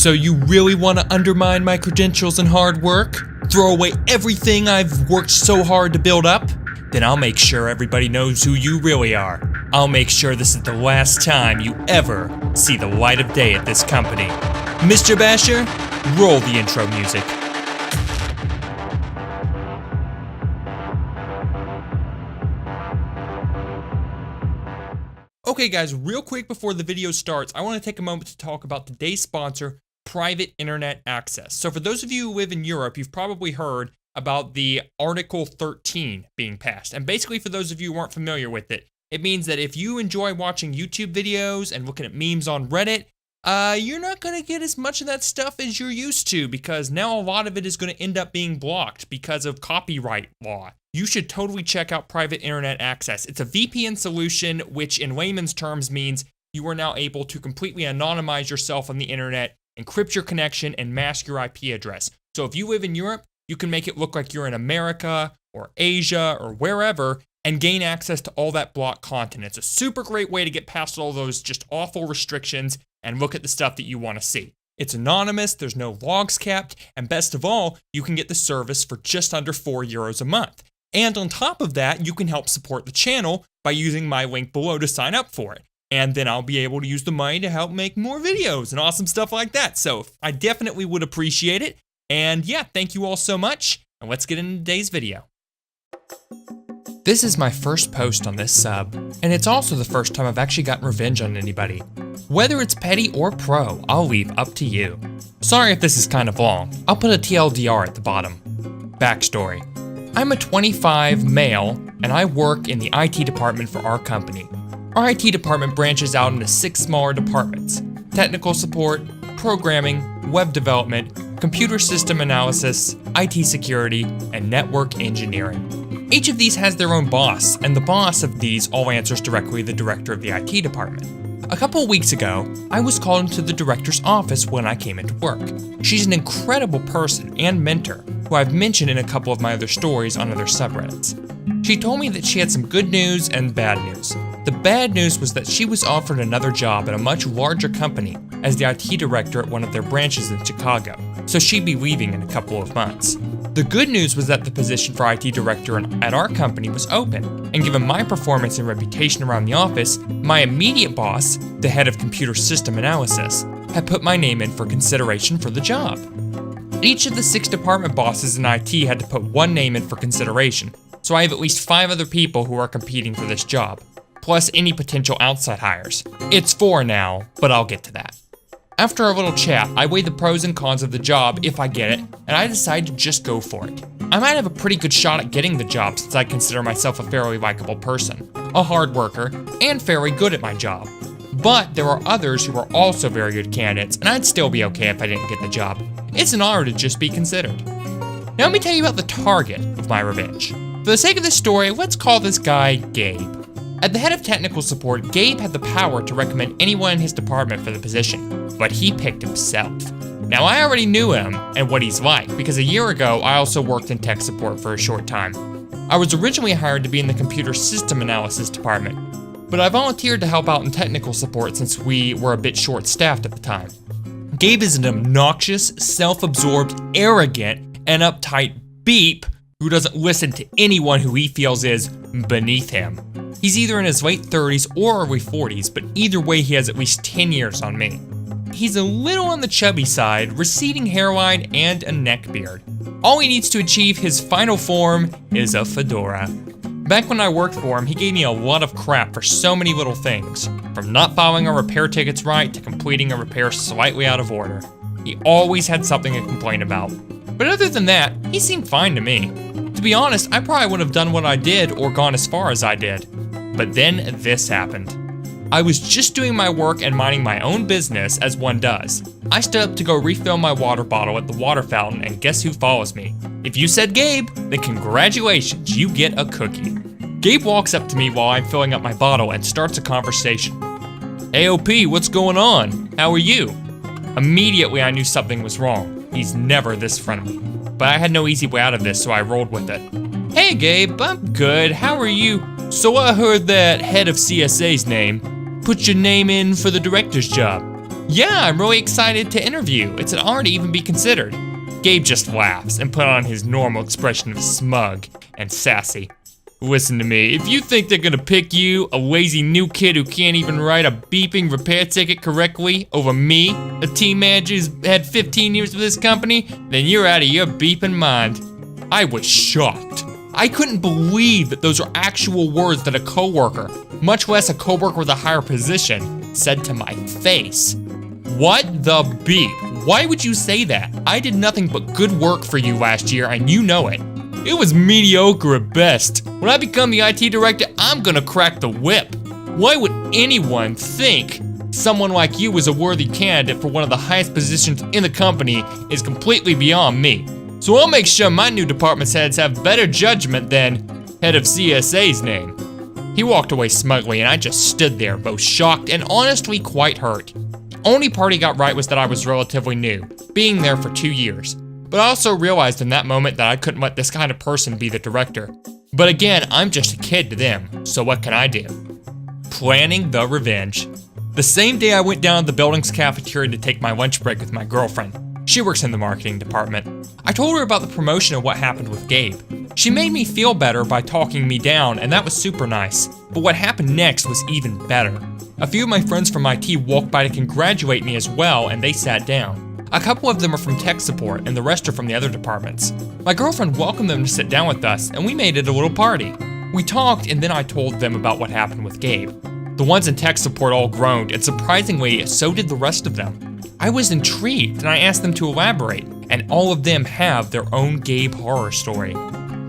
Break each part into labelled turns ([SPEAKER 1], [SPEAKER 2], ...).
[SPEAKER 1] So you really want to undermine my credentials and hard work? Throw away everything I've worked so hard to build up? Then I'll make sure everybody knows who you really are. I'll make sure this is the last time you ever see the light of day at this company. Mr. Basher, roll the intro music. Okay guys, real quick before the video starts, I want to take a moment to talk about today's sponsor, private internet access. So for those of you who live in Europe, you've probably heard about the Article 13 being passed. And basically for those of you who aren't familiar with it, it means that if you enjoy watching YouTube videos and looking at memes on Reddit, you're not going to get as much of that stuff as you're used to, because now a lot of it is going to end up being blocked because of copyright law. You should totally check out private internet access. It's a VPN solution, which in layman's terms means you are now able to completely anonymize yourself on the internet, encrypt your connection, and mask your IP address. So if you live in Europe, you can make it look like you're in America or Asia or wherever and gain access to all that blocked content. It's a super great way to get past all those just awful restrictions and look at the stuff that you want to see. It's anonymous, there's no logs kept, and best of all, you can get the service for just under €4 a month. And on top of that, you can help support the channel by using my link below to sign up for it. And then I'll be able to use the money to help make more videos and awesome stuff like that. So I definitely would appreciate it. And yeah, thank you all so much. And let's get into today's video. This is my first post on this sub, and it's also the first time I've actually gotten revenge on anybody. Whether it's petty or pro, I'll leave up to you. Sorry if this is kind of long. I'll put a TLDR at the bottom. Backstory. I'm a 25 male, and I work in the IT department for our company. Our IT department branches out into 6 smaller departments: technical support, programming, web development, computer system analysis, IT security, and network engineering. Each of these has their own boss, and the boss of these all answers directly to the director of the IT department. A couple of weeks ago, I was called into the director's office when I came into work. She's an incredible person and mentor, who I've mentioned in a couple of my other stories on other subreddits. She told me that she had some good news and bad news. The bad news was that she was offered another job at a much larger company as the IT director at one of their branches in Chicago, so she'd be leaving in a couple of months. The good news was that the position for IT director at our company was open, and given my performance and reputation around the office, my immediate boss, the head of computer system analysis, had put my name in for consideration for the job. Each of the 6 department bosses in IT had to put one name in for consideration, so I have at least 5 other people who are competing for this job, plus any potential outside hires. It's 4 now, but I'll get to that. After a little chat, I weighed the pros and cons of the job if I get it, and I decided to just go for it. I might have a pretty good shot at getting the job since I consider myself a fairly likable person, a hard worker, and fairly good at my job. But there are others who are also very good candidates, and I'd still be okay if I didn't get the job. It's an honor to just be considered. Now let me tell you about the target of my revenge. For the sake of this story, let's call this guy Gabe. At the head of technical support, Gabe had the power to recommend anyone in his department for the position, but he picked himself. Now I already knew him and what he's like, because a year ago I also worked in tech support for a short time. I was originally hired to be in the computer system analysis department, but I volunteered to help out in technical support since we were a bit short-staffed at the time. Gabe is an obnoxious, self-absorbed, arrogant, and uptight beep who doesn't listen to anyone who he feels is beneath him. He's either in his late 30s or early 40s, but either way he has at least 10 years on me. He's a little on the chubby side, receding hairline, and a neck beard. All he needs to achieve his final form is a fedora. Back when I worked for him, he gave me a lot of crap for so many little things, from not filing our repair tickets right to completing a repair slightly out of order. He always had something to complain about. But other than that, he seemed fine to me. To be honest, I probably would have done what I did or gone as far as I did. But then this happened. I was just doing my work and minding my own business as one does. I stood up to go refill my water bottle at the water fountain, and guess who follows me? If you said Gabe, then congratulations, you get a cookie. Gabe walks up to me while I'm filling up my bottle and starts a conversation. "Hey OP, what's going on? How are you?" Immediately I knew something was wrong. He's never this friendly. But I had no easy way out of this, so I rolled with it. "Hey Gabe, I'm good, how are you? So I heard that head of CSA's name. Put your name in for the director's job. Yeah, I'm really excited to interview. It's an honor to even be considered. Gabe just laughs and put on his normal expression of smug and sassy. Listen to me, if you think they're gonna pick you, a lazy new kid who can't even write a beeping repair ticket correctly, over me, a team manager who's had 15 years with this company, then you're out of your beeping mind. I was shocked. I couldn't believe that those were actual words that a coworker, much less a coworker with a higher position, said to my face. What the beep? Why would you say that? I did nothing but good work for you last year and you know it. It was mediocre at best. When I become the IT director, I'm gonna crack the whip. Why would anyone think someone like you is a worthy candidate for one of the highest positions in the company is completely beyond me. So I'll make sure my new department's heads have better judgment than head of CSA's name. He walked away smugly and I just stood there, both shocked and honestly quite hurt. The only part he got right was that I was relatively new, being there for 2 years. But I also realized in that moment that I couldn't let this kind of person be the director. But again, I'm just a kid to them, so what can I do? Planning the revenge. The same day I went down to the building's cafeteria to take my lunch break with my girlfriend. She works in the marketing department. I told her about the promotion and what happened with Gabe. She made me feel better by talking me down, and that was super nice. But what happened next was even better. A few of my friends from IT walked by to congratulate me as well, and they sat down. A couple of them are from tech support, and the rest are from the other departments. My girlfriend welcomed them to sit down with us, and we made it a little party. We talked, and then I told them about what happened with Gabe. The ones in tech support all groaned, and surprisingly, so did the rest of them. I was intrigued, and I asked them to elaborate, and all of them have their own Gabe horror story.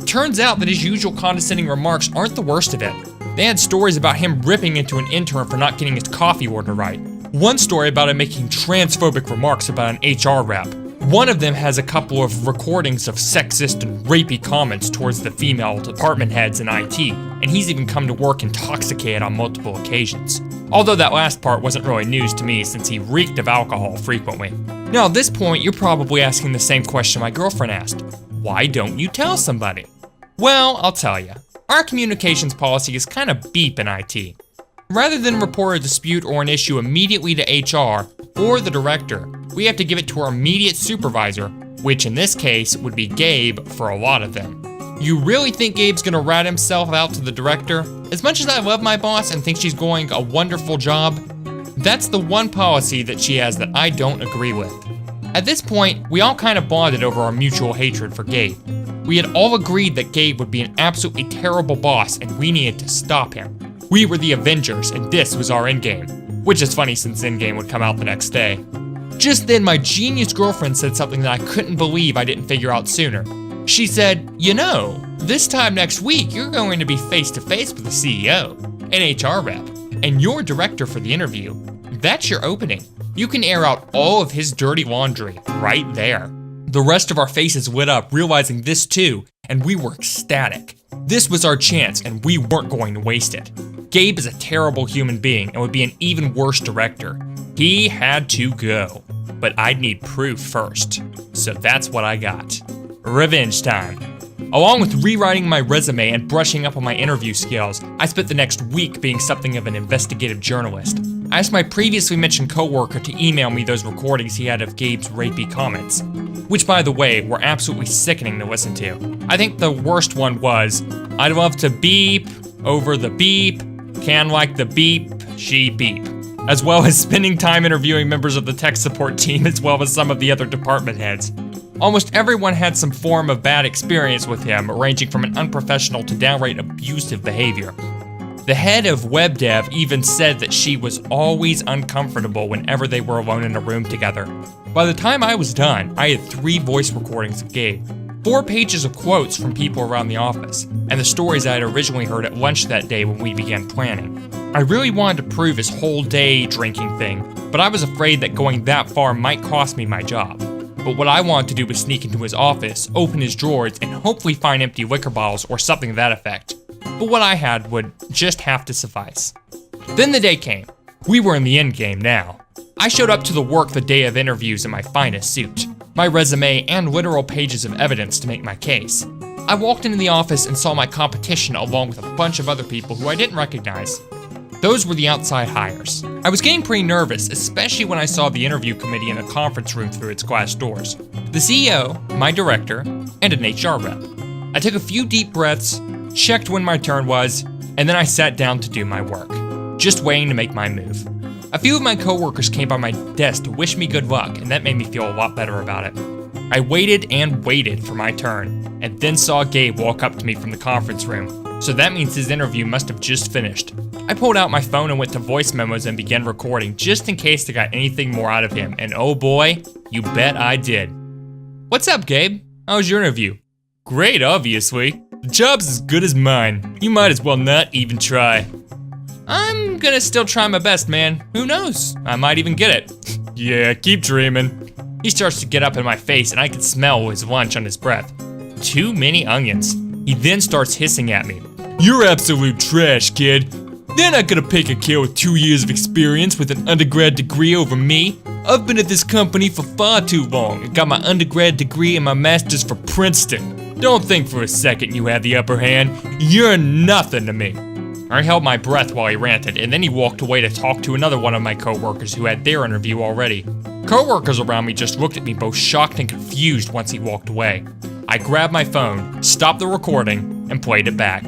[SPEAKER 1] Turns out that his usual condescending remarks aren't the worst of it. They had stories about him ripping into an intern for not getting his coffee order right. One story about him making transphobic remarks about an HR rep. One of them has a couple of recordings of sexist and rapey comments towards the female department heads in IT, and he's even come to work intoxicated on multiple occasions. Although that last part wasn't really news to me since he reeked of alcohol frequently. Now at this point, you're probably asking the same question my girlfriend asked. Why don't you tell somebody? Well, I'll tell you. Our communications policy is kind of beep in IT. Rather than report a dispute or an issue immediately to HR or the director, we have to give it to our immediate supervisor, which in this case would be Gabe for a lot of them. You really think Gabe's gonna rat himself out to the director? As much as I love my boss and think she's going a wonderful job, that's the one policy that she has that I don't agree with. At this point, we all kind of bonded over our mutual hatred for Gabe. We had all agreed that Gabe would be an absolutely terrible boss and we needed to stop him. We were the Avengers, and this was our endgame. Which is funny since Endgame would come out the next day. Just then, my genius girlfriend said something that I couldn't believe I didn't figure out sooner. She said, you know, this time next week, you're going to be face to face with the CEO, an HR rep, and your director for the interview. That's your opening. You can air out all of his dirty laundry right there. The rest of our faces lit up, realizing this too, and we were ecstatic. This was our chance, and we weren't going to waste it. Gabe is a terrible human being and would be an even worse director. He had to go, but I'd need proof first. So that's what I got. Revenge time. Along with rewriting my resume and brushing up on my interview skills, I spent the next week being something of an investigative journalist. I asked my previously mentioned coworker to email me those recordings he had of Gabe's rapey comments, which by the way, were absolutely sickening to listen to. I think the worst one was, I'd love to beep over the beep, can like the beep, she beep. As well as spending time interviewing members of the tech support team as well as some of the other department heads. Almost everyone had some form of bad experience with him, ranging from an unprofessional to downright abusive behavior. The head of web dev even said that she was always uncomfortable whenever they were alone in a room together. By the time I was done, I had 3 voice recordings of Gabe, 4 pages of quotes from people around the office, and the stories I had originally heard at lunch that day when we began planning. I really wanted to prove his whole day drinking thing, but I was afraid that going that far might cost me my job. But what I wanted to do was sneak into his office, open his drawers, and hopefully find empty liquor bottles or something to that effect. But what I had would just have to suffice. Then the day came. We were in the end game now. I showed up to the work the day of interviews in my finest suit, my resume, and literal pages of evidence to make my case. I walked into the office and saw my competition along with a bunch of other people who I didn't recognize. Those were the outside hires. I was getting pretty nervous, especially when I saw the interview committee in a conference room through its glass doors. The CEO, my director, and an HR rep. I took a few deep breaths, checked when my turn was, and then I sat down to do my work, just waiting to make my move. A few of my coworkers came by my desk to wish me good luck, and that made me feel a lot better about it. I waited and waited for my turn, and then saw Gabe walk up to me from the conference room, so that means his interview must have just finished. I pulled out my phone and went to voice memos and began recording just in case I got anything more out of him, and oh boy, you bet I did. What's up, Gabe? How was your interview? Great, obviously. The job's as good as mine. You might as well not even try. I'm gonna still try my best, man. Who knows? I might even get it. Yeah, keep dreaming. He starts to get up in my face and I can smell his lunch on his breath. Too many onions. He then starts hissing at me. You're absolute trash, kid. They're not gonna pick a kid with 2 years of experience with an undergrad degree over me. I've been at this company for far too long and got my undergrad degree and my master's from Princeton. Don't think for a second you have the upper hand. You're nothing to me. I held my breath while he ranted, and then he walked away to talk to another one of my coworkers who had their interview already. Coworkers around me just looked at me both shocked and confused once he walked away. I grabbed my phone, stopped the recording, and played it back.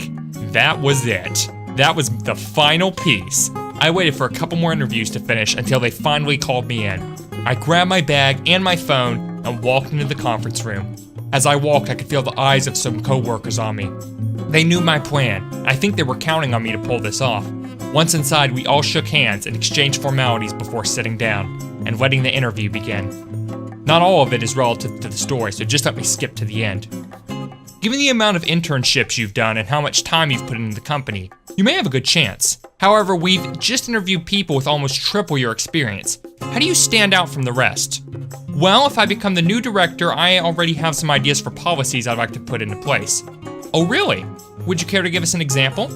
[SPEAKER 1] That was it. That was the final piece. I waited for a couple more interviews to finish until they finally called me in. I grabbed my bag and my phone and walked into the conference room. As I walked, I could feel the eyes of some coworkers on me. They knew my plan. I think they were counting on me to pull this off. Once inside, we all shook hands and exchanged formalities before sitting down and letting the interview begin. Not all of it is relative to the story, so just let me skip to the end. Given the amount of internships you've done and how much time you've put into the company, you may have a good chance. However, we've just interviewed people with almost triple your experience. How do you stand out from the rest? Well, if I become the new director, I already have some ideas for policies I'd like to put into place. Oh really? Would you care to give us an example?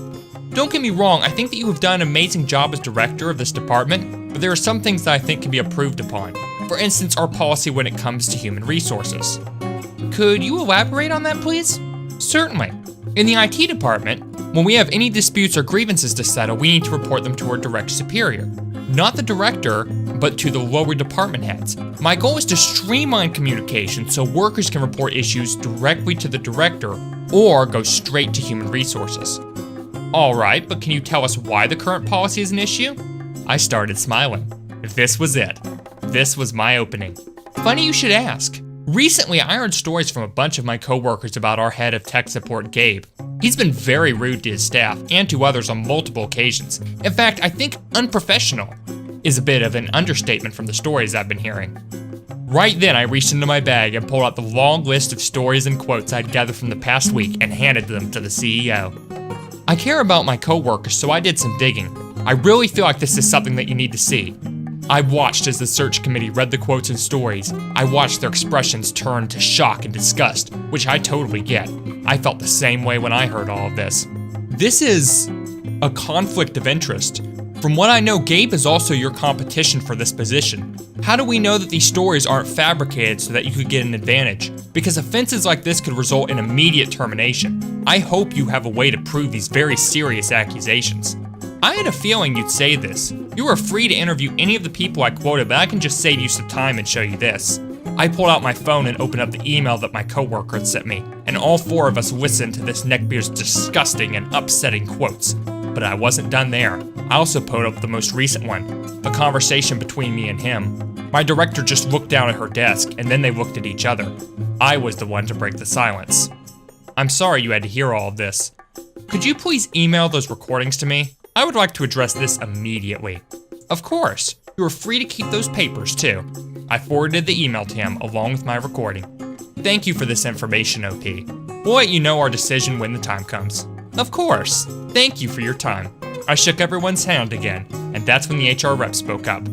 [SPEAKER 1] Don't get me wrong, I think that you have done an amazing job as director of this department, but there are some things that I think can be improved upon. For instance, our policy when it comes to human resources. Could you elaborate on that, please? Certainly. In the IT department, when we have any disputes or grievances to settle, we need to report them to our direct superior. Not the director, but to the lower department heads. My goal is to streamline communication so workers can report issues directly to the director or go straight to human resources. All right, but can you tell us why the current policy is an issue? I started smiling. This was it. This was my opening. Funny you should ask. Recently, I heard stories from a bunch of my coworkers about our head of tech support, Gabe. He's been very rude to his staff and to others on multiple occasions. In fact, I think unprofessional is a bit of an understatement from the stories I've been hearing. Right then, I reached into my bag and pulled out the long list of stories and quotes I'd gathered from the past week and handed them to the CEO. I care about my coworkers, so I did some digging. I really feel like this is something that you need to see. I watched as the search committee read the quotes and stories. I watched their expressions turn to shock and disgust, which I totally get. I felt the same way when I heard all of this. This is a conflict of interest. From what I know, Gabe is also your competition for this position. How do we know that these stories aren't fabricated so that you could get an advantage? Because offenses like this could result in immediate termination. I hope you have a way to prove these very serious accusations. I had a feeling you'd say this. You are free to interview any of the people I quoted, but I can just save you some time and show you this. I pulled out my phone and opened up the email that my coworker had sent me, and all four of us listened to this neckbeard's disgusting and upsetting quotes. But I wasn't done there. I also pulled up the most recent one, a conversation between me and him. My director just looked down at her desk, and then they looked at each other. I was the one to break the silence. I'm sorry you had to hear all of this. Could you please email those recordings to me? I would like to address this immediately. Of course, you are free to keep those papers too. I forwarded the email to him along with my recording. Thank you for this information, OP. We'll let you know our decision when the time comes. Of course. Thank you for your time. I shook everyone's hand again, and that's when the HR rep spoke up.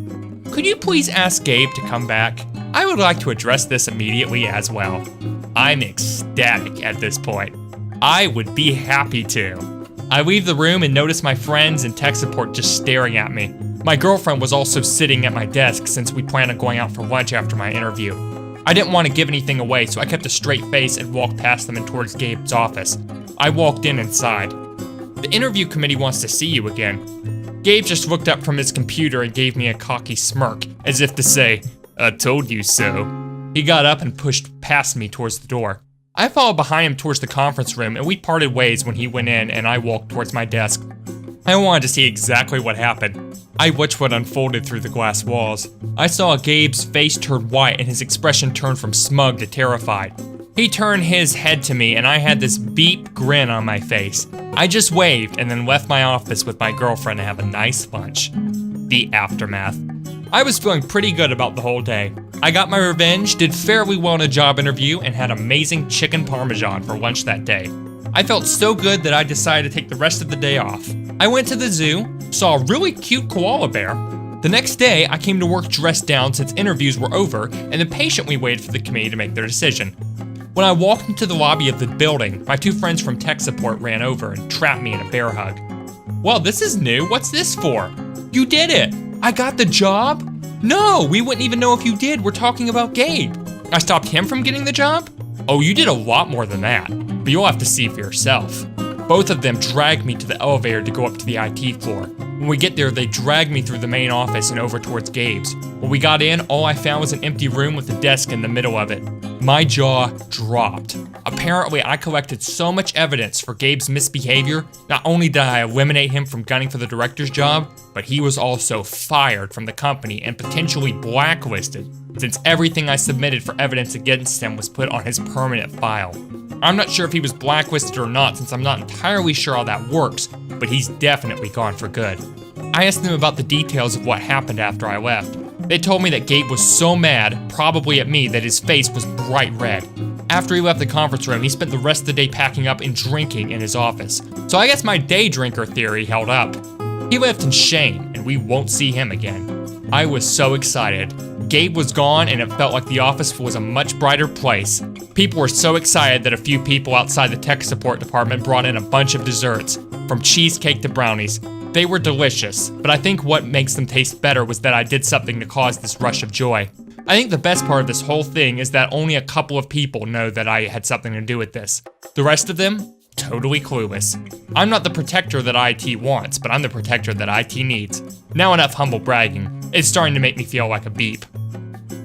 [SPEAKER 1] Could you please ask Gabe to come back? I would like to address this immediately as well. I'm ecstatic at this point. I would be happy to. I leave the room and notice my friends and tech support just staring at me. My girlfriend was also sitting at my desk since we planned on going out for lunch after my interview. I didn't want to give anything away, so I kept a straight face and walked past them and towards Gabe's office. I walked in and sighed. The interview committee wants to see you again. Gabe just looked up from his computer and gave me a cocky smirk, as if to say, "I told you so." He got up and pushed past me towards the door. I followed behind him towards the conference room, and we parted ways when he went in and I walked towards my desk. I wanted to see exactly what happened. I watched what unfolded through the glass walls. I saw Gabe's face turn white and his expression turn from smug to terrified. He turned his head to me and I had this beep grin on my face. I just waved and then left my office with my girlfriend to have a nice lunch. The aftermath. I was feeling pretty good about the whole day. I got my revenge, did fairly well in a job interview, and had amazing chicken parmesan for lunch that day. I felt so good that I decided to take the rest of the day off. I went to the zoo, saw a really cute koala bear. The next day, I came to work dressed down since interviews were over and then patiently waited for the committee to make their decision. When I walked into the lobby of the building, my two friends from tech support ran over and trapped me in a bear hug. "Well, this is new. What's this for?" "You did it. I got the job?" "No, we wouldn't even know if you did. We're talking about Gabe." "I stopped him from getting the job?" "Oh, you did a lot more than that, but you'll have to see for yourself." Both of them dragged me to the elevator to go up to the IT floor. When we get there, they dragged me through the main office and over towards Gabe's. When we got in, all I found was an empty room with a desk in the middle of it. My jaw dropped. Apparently, I collected so much evidence for Gabe's misbehavior. Not only did I eliminate him from gunning for the director's job, but he was also fired from the company and potentially blacklisted, since everything I submitted for evidence against him was put on his permanent file. I'm not sure if he was blacklisted or not, since I'm not entirely sure how that works, but he's definitely gone for good. I asked them about the details of what happened after I left. They told me that Gabe was so mad, probably at me, that his face was bright red. After he left the conference room, he spent the rest of the day packing up and drinking in his office. So I guess my day drinker theory held up. He left in shame, and we won't see him again. I was so excited. Gabe was gone, and it felt like the office was a much brighter place. People were so excited that a few people outside the tech support department brought in a bunch of desserts, from cheesecake to brownies. They were delicious, but I think what makes them taste better was that I did something to cause this rush of joy. I think the best part of this whole thing is that only a couple of people know that I had something to do with this. The rest of them, totally clueless. I'm not the protector that IT wants, but I'm the protector that IT needs. Now enough humble bragging. It's starting to make me feel like a beep.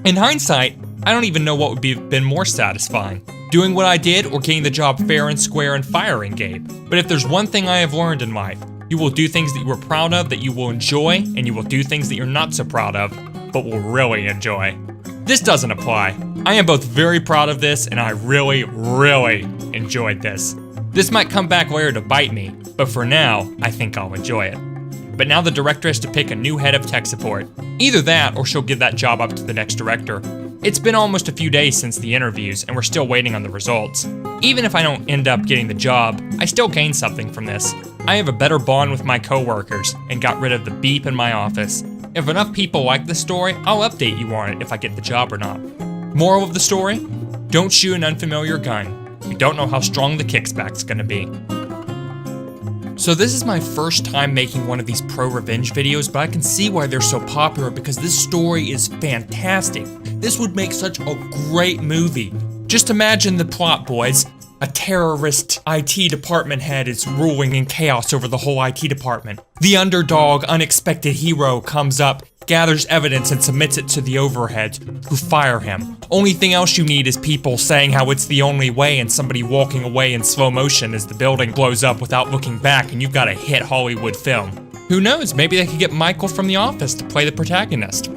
[SPEAKER 1] In hindsight, I don't even know what would have been more satisfying, doing what I did or getting the job fair and square and firing Gabe. But if there's one thing I have learned in life, you will do things that you were proud of that you will enjoy, and you will do things that you're not so proud of, but will really enjoy. This doesn't apply. I am both very proud of this, and I really, really enjoyed this. This might come back later to bite me, but for now, I think I'll enjoy it. But now the director has to pick a new head of tech support. Either that, or she'll give that job up to the next director. It's been almost a few days since the interviews, and we're still waiting on the results. Even if I don't end up getting the job, I still gain something from this. I have a better bond with my coworkers, and got rid of the beep in my office. If enough people like this story, I'll update you on it if I get the job or not. Moral of the story? Don't shoot an unfamiliar gun. You don't know how strong the kickback's gonna be. So this is my first time making one of these pro-revenge videos, but I can see why they're so popular because this story is fantastic. This would make such a great movie. Just imagine the plot, boys. A terrorist IT department head is ruling in chaos over the whole IT department. The underdog, unexpected hero comes up, gathers evidence and submits it to the overheads, who fire him. Only thing else you need is people saying how it's the only way and somebody walking away in slow motion as the building blows up without looking back, and you've got a hit Hollywood film. Who knows, maybe they could get Michael from The Office to play the protagonist.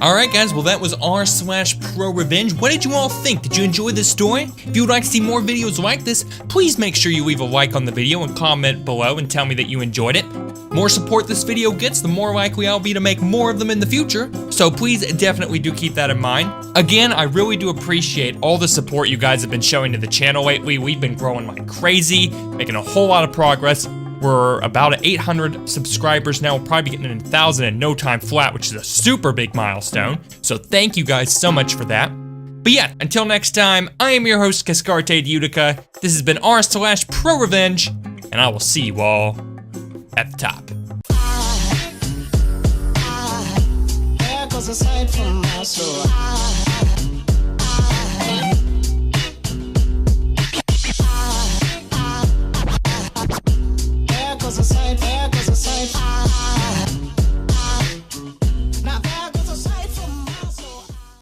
[SPEAKER 1] Alright guys, well that was r/ProRevenge. What did you all think? Did you enjoy this story? If you would like to see more videos like this, please make sure you leave a like on the video and comment below and tell me that you enjoyed it. More support this video gets, the more likely I'll be to make more of them in the future, so please definitely do keep that in mind. Again, I really do appreciate all the support you guys have been showing to the channel lately. We've been growing like crazy, making a whole lot of progress. We're about at 800 subscribers now. We'll probably be getting 1,000 in no time flat, which is a super big milestone. So thank you guys so much for that. But yeah, until next time, I am your host, Cascarte Utica. This has been r/ProRevenge, and I will see you all at the top.
[SPEAKER 2] There goes a sight from my soul.